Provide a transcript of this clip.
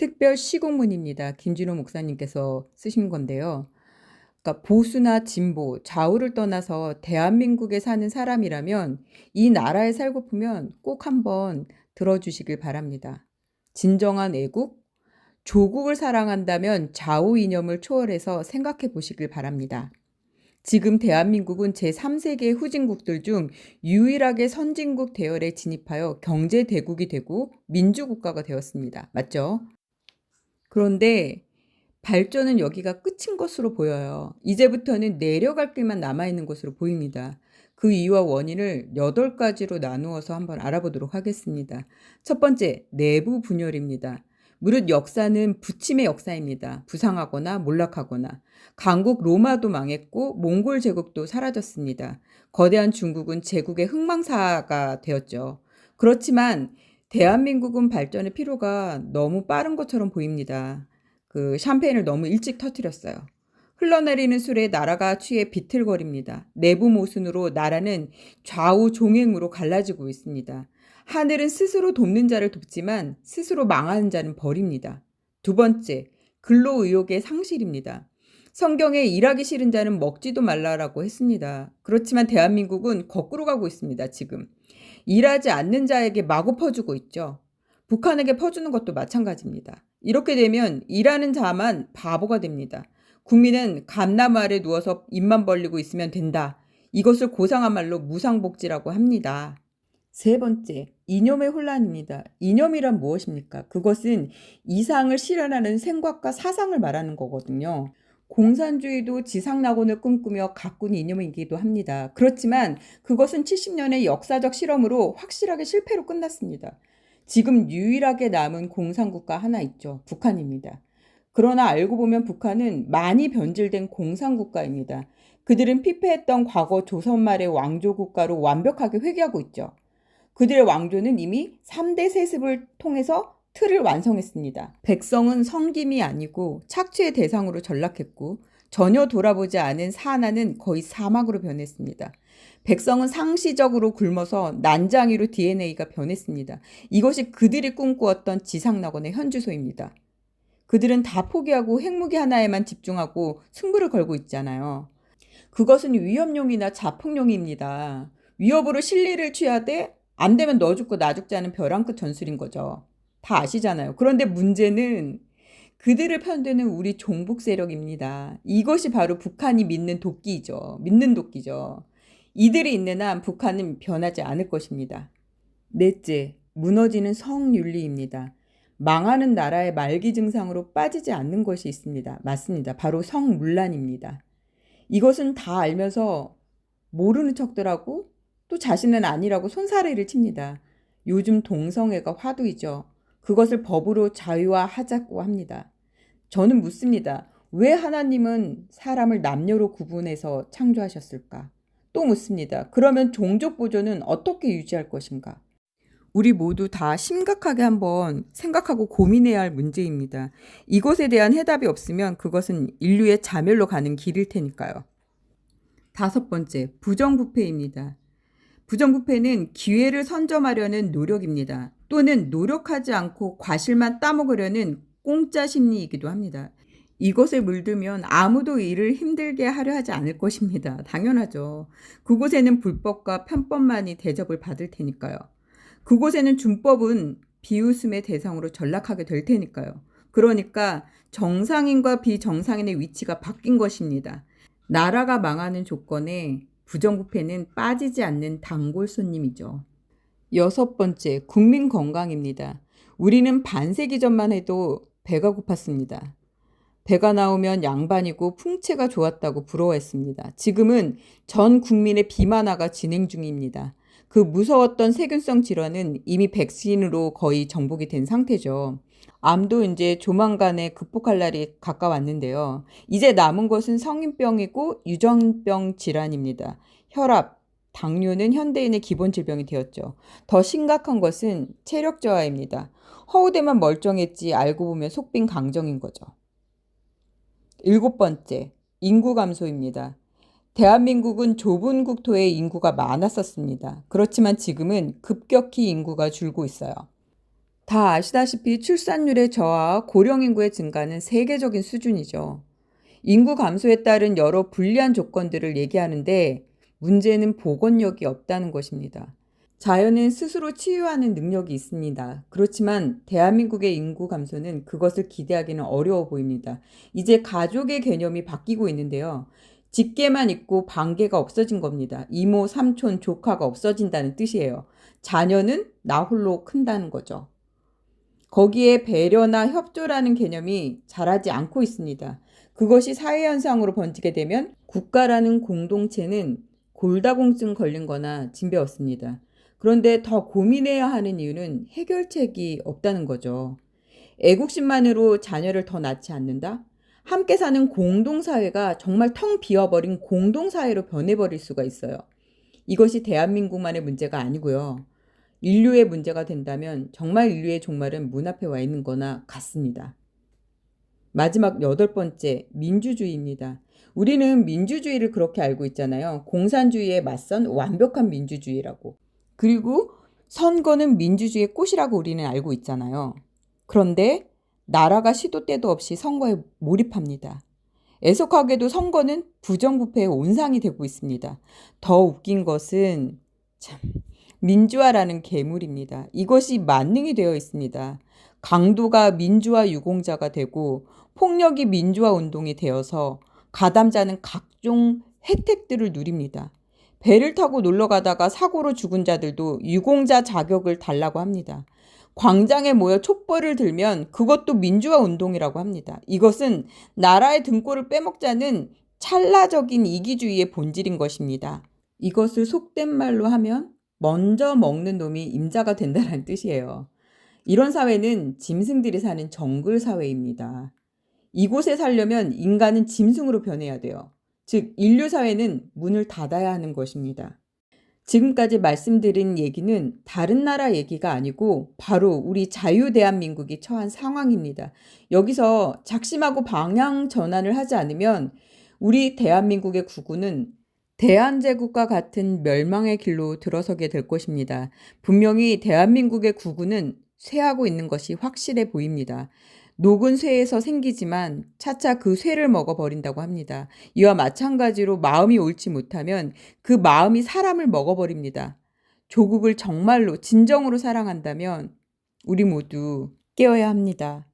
특별 시공문입니다. 김진호 목사님께서 쓰신 건데요. 그러니까 보수나 진보, 좌우를 떠나서 대한민국에 사는 사람이라면 이 나라에 살고프면 꼭 한번 들어주시길 바랍니다. 진정한 애국, 조국을 사랑한다면 좌우 이념을 초월해서 생각해 보시길 바랍니다. 지금 대한민국은 제3세계 후진국들 중 유일하게 선진국 대열에 진입하여 경제 대국이 되고 민주국가가 되었습니다. 맞죠? 그런데 발전은 여기가 끝인 것으로 보여요. 이제부터는 내려갈 길만 남아있는 것으로 보입니다. 그 이유와 원인을 8가지로 나누어서 한번 알아보도록 하겠습니다. 첫 번째, 내부 분열입니다. 무릇 역사는 부침의 역사입니다. 부상하거나 몰락하거나. 강국 로마도 망했고 몽골 제국도 사라졌습니다. 거대한 중국은 제국의 흥망사가 되었죠. 그렇지만 대한민국은 발전의 피로가 너무 빠른 것처럼 보입니다. 샴페인을 너무 일찍 터뜨렸어요. 흘러내리는 술에 나라가 취해 비틀거립니다. 내부 모순으로 나라는 좌우 종횡으로 갈라지고 있습니다. 하늘은 스스로 돕는 자를 돕지만 스스로 망하는 자는 버립니다. 두 번째, 근로의욕의 상실입니다. 성경에 일하기 싫은 자는 먹지도 말라라고 했습니다. 그렇지만 대한민국은 거꾸로 가고 있습니다. 지금. 일하지 않는 자에게 마구 퍼주고 있죠. 북한에게 퍼주는 것도 마찬가지입니다. 이렇게 되면 일하는 자만 바보가 됩니다. 국민은 감나무 아래 누워서 입만 벌리고 있으면 된다. 이것을 고상한 말로 무상복지라고 합니다. 세 번째, 이념의 혼란입니다. 이념이란 무엇입니까? 그것은 이상을 실현하는 생각과 사상을 말하는 거거든요. 공산주의도 지상낙원을 꿈꾸며 가꾼 이념이기도 합니다. 그렇지만 그것은 70년의 역사적 실험으로 확실하게 실패로 끝났습니다. 지금 유일하게 남은 공산국가 하나 있죠. 북한입니다. 그러나 알고 보면 북한은 많이 변질된 공산국가입니다. 그들은 피폐했던 과거 조선 말의 왕조국가로 완벽하게 회귀하고 있죠. 그들의 왕조는 이미 3대 세습을 통해서 틀을 완성했습니다. 백성은 성김이 아니고 착취의 대상으로 전락했고 전혀 돌아보지 않은 사나는 거의 사막으로 변했습니다. 백성은 상시적으로 굶어서 난장이로 DNA가 변했습니다. 이것이 그들이 꿈꾸었던 지상낙원의 현주소입니다. 그들은 다 포기하고 핵무기 하나에만 집중하고 승부를 걸고 있잖아요. 그것은 위협용이나 자폭용입니다. 위협으로 실리를 취하되 안 되면 너 죽고 나 죽자는 벼랑 끝 전술인 거죠. 다 아시잖아요. 그런데 문제는 그들을 편드는 우리 종북 세력입니다. 이것이 바로 북한이 믿는 도끼죠. 믿는 도끼죠. 이들이 있는 한 북한은 변하지 않을 것입니다. 넷째, 무너지는 성윤리입니다. 망하는 나라의 말기 증상으로 빠지지 않는 것이 있습니다. 맞습니다. 바로 성문란입니다. 이것은 다 알면서 모르는 척들하고 또 자신은 아니라고 손사래를 칩니다. 요즘 동성애가 화두이죠. 그것을 법으로 자유화하자고 합니다. 저는 묻습니다. 왜 하나님은 사람을 남녀로 구분해서 창조하셨을까? 또 묻습니다. 그러면 종족 보존은 어떻게 유지할 것인가? 우리 모두 다 심각하게 한번 생각하고 고민해야 할 문제입니다. 이것에 대한 해답이 없으면 그것은 인류의 자멸로 가는 길일 테니까요. 다섯 번째, 부정부패입니다. 부정부패는 기회를 선점하려는 노력입니다. 또는 노력하지 않고 과실만 따먹으려는 공짜 심리이기도 합니다. 이것에 물들면 아무도 일을 힘들게 하려 하지 않을 것입니다. 당연하죠. 그곳에는 불법과 편법만이 대접을 받을 테니까요. 그곳에는 준법은 비웃음의 대상으로 전락하게 될 테니까요. 그러니까 정상인과 비정상인의 위치가 바뀐 것입니다. 나라가 망하는 조건에 부정부패는 빠지지 않는 단골 손님이죠. 여섯 번째, 국민 건강입니다. 우리는 반세기 전만 해도 배가 고팠습니다. 배가 나오면 양반이고 풍채가 좋았다고 부러워했습니다. 지금은 전 국민의 비만화가 진행 중입니다. 그 무서웠던 세균성 질환은 이미 백신으로 거의 정복이 된 상태죠. 암도 이제 조만간에 극복할 날이 가까웠는데요. 이제 남은 것은 성인병이고 유전병 질환입니다. 혈압, 당뇨는 현대인의 기본 질병이 되었죠. 더 심각한 것은 체력 저하입니다. 허우대만 멀쩡했지 알고 보면 속빈 강정인 거죠. 일곱 번째, 인구 감소입니다. 대한민국은 좁은 국토에 인구가 많았었습니다. 그렇지만 지금은 급격히 인구가 줄고 있어요. 다 아시다시피 출산율의 저하와 고령 인구의 증가는 세계적인 수준이죠. 인구 감소에 따른 여러 불리한 조건들을 얘기하는데 문제는 복원력이 없다는 것입니다. 자연은 스스로 치유하는 능력이 있습니다. 그렇지만 대한민국의 인구 감소는 그것을 기대하기는 어려워 보입니다. 이제 가족의 개념이 바뀌고 있는데요. 직계만 있고 반계가 없어진 겁니다. 이모, 삼촌, 조카가 없어진다는 뜻이에요. 자녀는 나 홀로 큰다는 거죠. 거기에 배려나 협조라는 개념이 자라지 않고 있습니다. 그것이 사회현상으로 번지게 되면 국가라는 공동체는 골다공증 걸린 거나 징배웠습니다. 그런데 더 고민해야 하는 이유는 해결책이 없다는 거죠. 애국심만으로 자녀를 더 낳지 않는다? 함께 사는 공동사회가 정말 텅 비어버린 공동사회로 변해버릴 수가 있어요. 이것이 대한민국만의 문제가 아니고요. 인류의 문제가 된다면 정말 인류의 종말은 문 앞에 와 있는 거나 같습니다. 마지막 8번째, 민주주의입니다. 우리는 민주주의를 그렇게 알고 있잖아요. 공산주의에 맞선 완벽한 민주주의라고. 그리고 선거는 민주주의의 꽃이라고 우리는 알고 있잖아요. 그런데 나라가 시도 때도 없이 선거에 몰입합니다. 애석하게도 선거는 부정부패의 온상이 되고 있습니다. 더 웃긴 것은 참 민주화라는 괴물입니다. 이것이 만능이 되어 있습니다. 강도가 민주화 유공자가 되고 폭력이 민주화 운동이 되어서 가담자는 각종 혜택들을 누립니다. 배를 타고 놀러 가다가 사고로 죽은 자들도 유공자 자격을 달라고 합니다. 광장에 모여 촛불을 들면 그것도 민주화 운동이라고 합니다. 이것은 나라의 등골을 빼먹자는 찰나적인 이기주의의 본질인 것입니다. 이것을 속된 말로 하면 먼저 먹는 놈이 임자가 된다는 뜻이에요. 이런 사회는 짐승들이 사는 정글 사회입니다. 이곳에 살려면 인간은 짐승으로 변해야 돼요. 즉 인류 사회는 문을 닫아야 하는 것입니다. 지금까지 말씀드린 얘기는 다른 나라 얘기가 아니고 바로 우리 자유대한민국이 처한 상황입니다. 여기서 작심하고 방향 전환을 하지 않으면 우리 대한민국의 구구는 대한제국과 같은 멸망의 길로 들어서게 될 것입니다. 분명히 대한민국의 구구는 쇠하고 있는 것이 확실해 보입니다. 녹은 쇠에서 생기지만 차차 그 쇠를 먹어버린다고 합니다. 이와 마찬가지로 마음이 옳지 못하면 그 마음이 사람을 먹어버립니다. 조국을 정말로 진정으로 사랑한다면 우리 모두 깨어야 합니다.